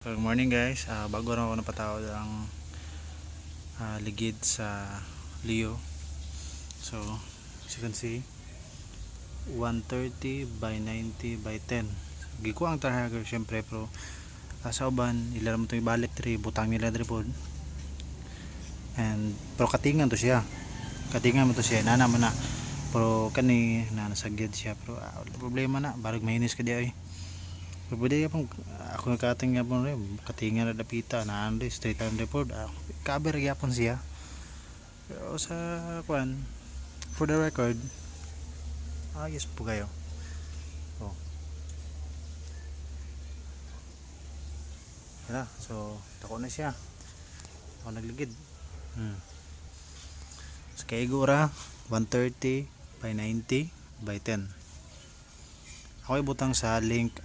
Good morning guys. Bago na ako napatawad ang ligid sa Leo. So as you can see 130 by 90 by 10. Giko ang tarhager syempre, pero sa uban ilan mo to ibalik diri, butang nila diri pod. And pero katingan to siya. Katingan mo to siya nana man na. Pero kani na nasagid siya, pero wala problema na, barag mahinis ka di ay. Pero pwede ka pang ako nakating nga po rin, katingan na dapita na ano straight on report, cover yapon siya. Pero sa kwan, for the record, yes po kayo. Oh. Yan, so tako na siya. Ako nagligid. So kay Igora 130 by 90 by 10. Ako ibutang sa link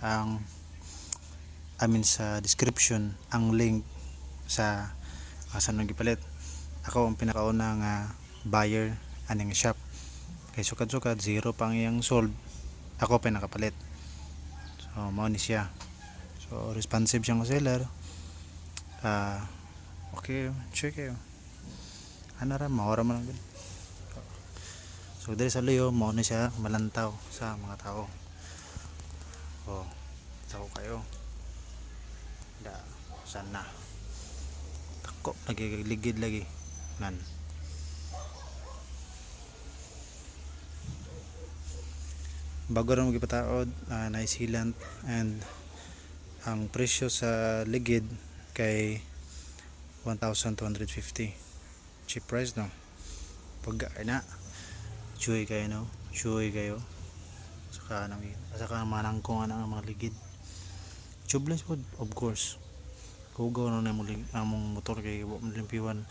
sa description ang link sa saan nang gipalit. Ako ang pinakaunang buyer aning shop. Kay sukad-sukad zero pang iyang sold. Ako pinakapalit. So mao ni siya. So responsive siyang seller. Okay, check kayo. Ano ra mahora man lang. So diri sa Leo mao ni siya malantaw sa mga tao. Oh, tao kayo. Da sana. Tako nagiligid lagi nan. Bago rin magipataod, naisilant, and ang presyo sa ligid kay 1,250. Cheap price no. Pag na chuy kayo no, chuy kayo. Saka manangkong ang mga ligid. Tubeless po, of course. Hugaw na mong motor kay limpiwan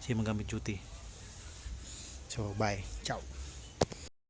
siya magamit duty. So bye, ciao.